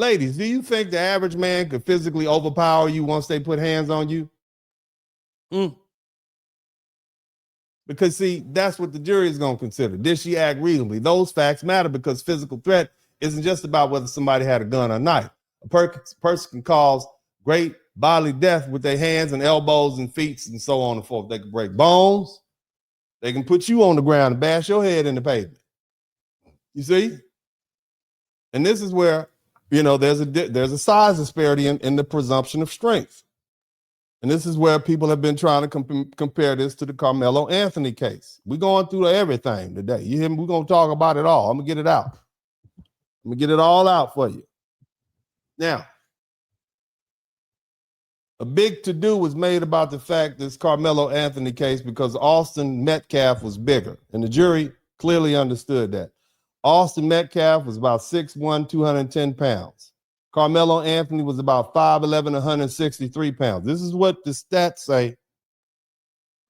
Ladies, do you think the average man could physically overpower you once they put hands on you? Because, see, that's what the jury is going to consider. Did she act reasonably? Those facts matter because physical threat isn't just about whether somebody had a gun or knife. A person can cause great bodily death with their hands and elbows and feet and so on and forth. They can break bones. They can put you on the ground and bash your head in the pavement. You see? And this is where, there's a size disparity in the presumption of strength. And this is where people have been trying to compare this to the Carmelo Anthony case. We're going through everything today. You hear me? We're going to talk about it all. I'm going to get it out. I'm going to get it all out for you. Now, a big to-do was made about the fact this Carmelo Anthony case because Austin Metcalf was bigger. And the jury clearly understood that. Austin Metcalf was about 6'1", 210 pounds. Carmelo Anthony was about 5'11", 163 pounds. This is what the stats say.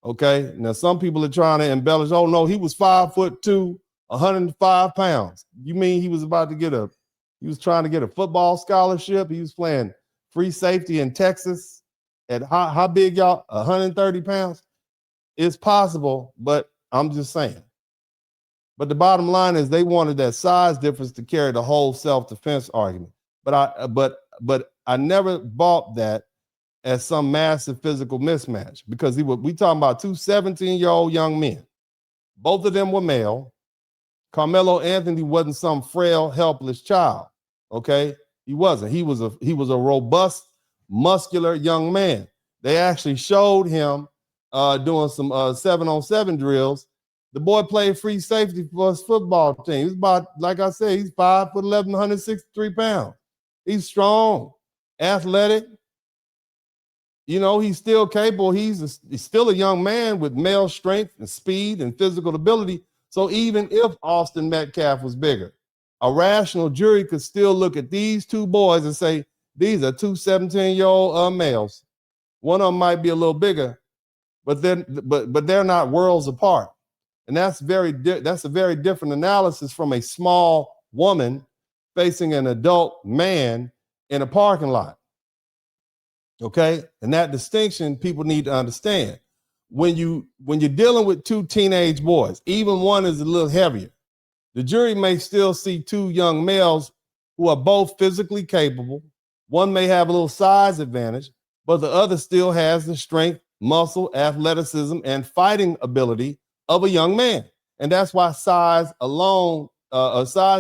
Okay. Now, some people are trying to embellish. Oh, no, he was 5'2", 105 pounds. You mean he was trying to get a football scholarship? He was playing free safety in Texas at how big, y'all? 130 pounds? It's possible, but I'm just saying. But the bottom line is they wanted that size difference to carry the whole self-defense argument. But I never bought that as some massive physical mismatch because we talking about two 17-year-old young men. Both of them were male. Carmelo Anthony wasn't some frail, helpless child. Okay, he wasn't. He was a robust, muscular young man. They actually showed him doing some 7-on-7 drills. The boy played free safety for his football team. He's about, like I said, he's 5'11", 163 pounds. He's strong, athletic. He's still capable. He's still a young man with male strength and speed and physical ability. So even if Austin Metcalf was bigger, a rational jury could still look at these two boys and say, these are two 17-year-old males. One of them might be a little bigger, but they're not worlds apart. And that's a very different analysis from a small woman facing an adult man in a parking lot. Okay? And that distinction people need to understand. When you're dealing with two teenage boys, even one is a little heavier, the jury may still see two young males who are both physically capable. One may have a little size advantage, but the other still has the strength, muscle, athleticism, and fighting ability of a young man. And that's why size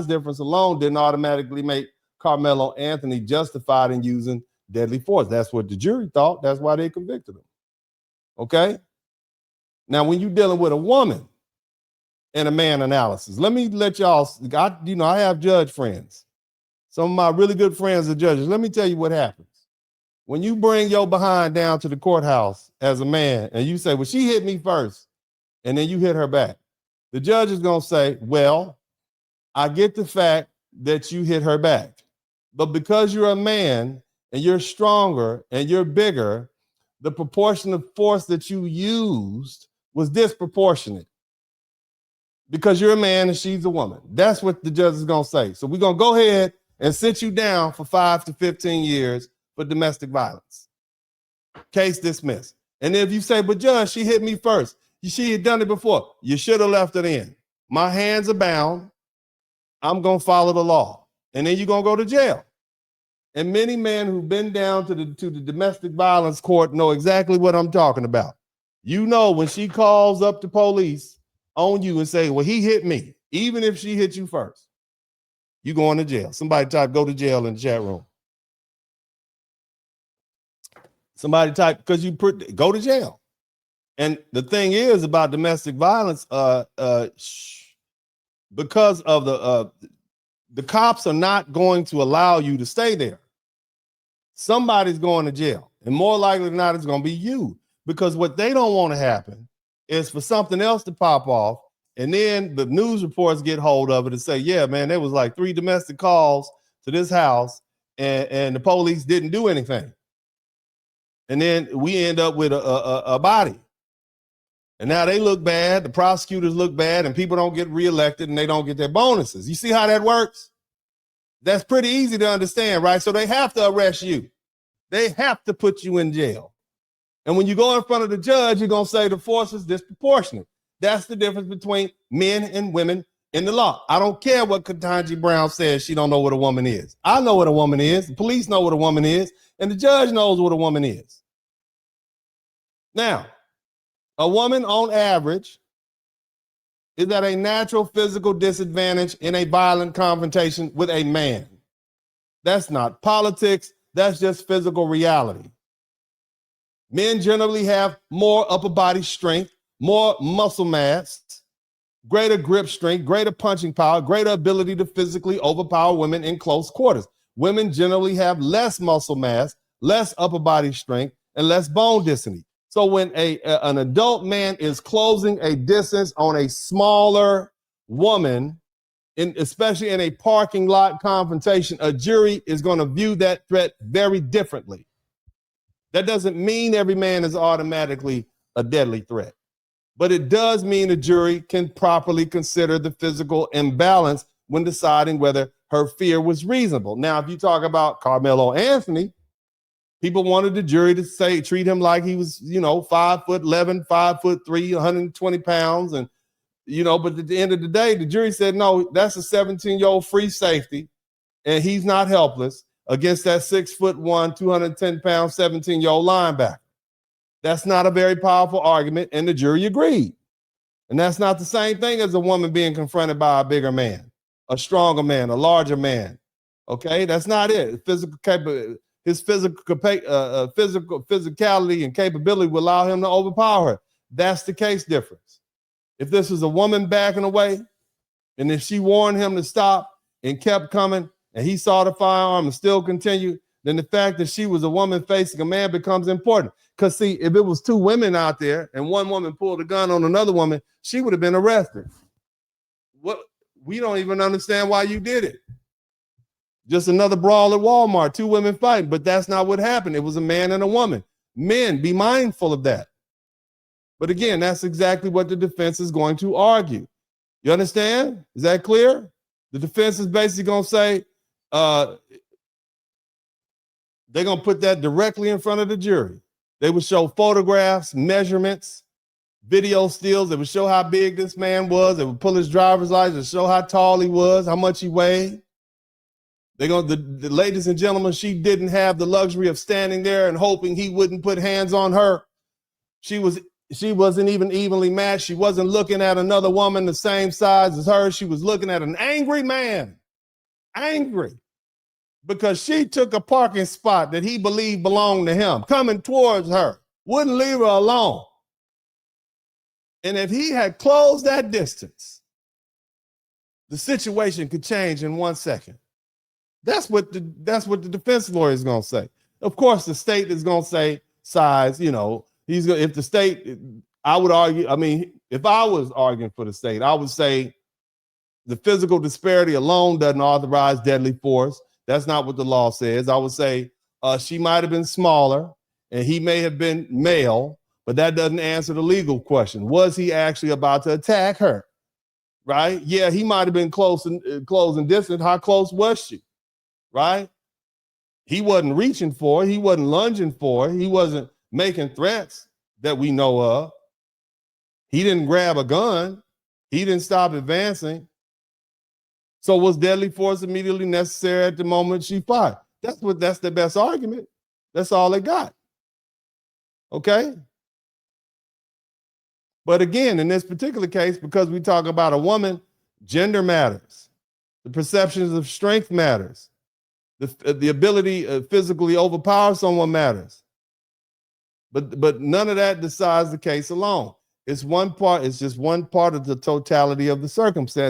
difference alone didn't automatically make Carmelo Anthony justified in using deadly force. That's what the jury thought. That's why they convicted him. Okay? Now, when you're dealing with a woman in a man analysis, let me let y'all, I have judge friends. Some of my really good friends are judges. Let me tell you what happens. When you bring your behind down to the courthouse as a man and you say, well, she hit me first, and then you hit her back, the judge is going to say, well, I get the fact that you hit her back, but because you're a man and you're stronger and you're bigger, the proportion of force that you used was disproportionate because you're a man and she's a woman. That's what the judge is going to say. So we're going to go ahead and sit you down for 5 to 15 years for domestic violence. Case dismissed. And if you say, but judge, she hit me first. She had done it before. You should have left it in. My hands are bound. I'm going to follow the law. And then you're going to go to jail. And many men who've been down to the domestic violence court know exactly what I'm talking about. When she calls up the police on you and say, well, he hit me, even if she hit you first, you're going to jail. Somebody type, go to jail in the chat room. Somebody type, because go to jail. And the thing is about domestic violence, because of the cops are not going to allow you to stay there. Somebody's going to jail, and more likely than not, it's going to be you, because what they don't want to happen is for something else to pop off, and then the news reports get hold of it and say, yeah, man, there was like 3 domestic calls to this house, and the police didn't do anything. And then we end up with a body. And now they look bad, the prosecutors look bad, and people don't get reelected and they don't get their bonuses. You see how that works? That's pretty easy to understand, right? So they have to arrest you. They have to put you in jail. And when you go in front of the judge, you're going to say the force is disproportionate. That's the difference between men and women in the law. I don't care what Ketanji Brown says. She don't know what a woman is. I know what a woman is. The police know what a woman is. And the judge knows what a woman is. Now, a woman on average is at a natural physical disadvantage in a violent confrontation with a man. That's not politics. That's just physical reality. Men generally have more upper body strength, more muscle mass, greater grip strength, greater punching power, greater ability to physically overpower women in close quarters. Women generally have less muscle mass, less upper body strength, and less bone density. So when an adult man is closing a distance on a smaller woman, especially in a parking lot confrontation, a jury is going to view that threat very differently. That doesn't mean every man is automatically a deadly threat, but it does mean a jury can properly consider the physical imbalance when deciding whether her fear was reasonable. Now, if you talk about Carmelo Anthony, people wanted the jury to treat him like he was, 5'11", 5'3", 120 pounds. And, but at the end of the day, the jury said, no, that's a 17-year-old free safety, and he's not helpless against that 6'1", 210-pound, 17-year-old linebacker. That's not a very powerful argument, and the jury agreed. And that's not the same thing as a woman being confronted by a bigger man, a stronger man, a larger man. Okay, that's not it. His physicality and capability will allow him to overpower her. That's the case difference. If this was a woman backing away, and if she warned him to stop and kept coming, and he saw the firearm and still continued, then the fact that she was a woman facing a man becomes important. Because, see, if it was two women out there and one woman pulled a gun on another woman, she would have been arrested. We don't even understand why you did it. Just another brawl at Walmart, two women fighting, but that's not what happened. It was a man and a woman. Men, be mindful of that. But again, that's exactly what the defense is going to argue. You understand? Is that clear? The defense is basically going to say, they're going to put that directly in front of the jury. They would show photographs, measurements, video stills. They would show how big this man was. They would pull his driver's license, show how tall he was, how much he weighed. The ladies and gentlemen, she didn't have the luxury of standing there and hoping he wouldn't put hands on her. She wasn't even evenly matched. She wasn't looking at another woman the same size as her. She was looking at an angry man. Angry. Because she took a parking spot that he believed belonged to him, coming towards her, wouldn't leave her alone. And if he had closed that distance, the situation could change in 1 second. That's what the defense lawyer is going to say. Of course, the state is going to say size, if the state, I would argue, if I was arguing for the state, I would say the physical disparity alone doesn't authorize deadly force. That's not what the law says. I would say she might have been smaller and he may have been male, but that doesn't answer the legal question. Was he actually about to attack her? Right? Yeah, he might have been close and distant. How close was she? Right? He wasn't reaching for her. He wasn't lunging for her. He wasn't making threats that we know of. He didn't grab a gun. He didn't stop advancing. So was deadly force immediately necessary at the moment she fired? That's the best argument. That's all they got. Okay? But again, in this particular case, because we talk about a woman, gender matters. The perceptions of strength matters. The ability to physically overpower someone matters. But none of that decides the case alone. It's just one part of the totality of the circumstance.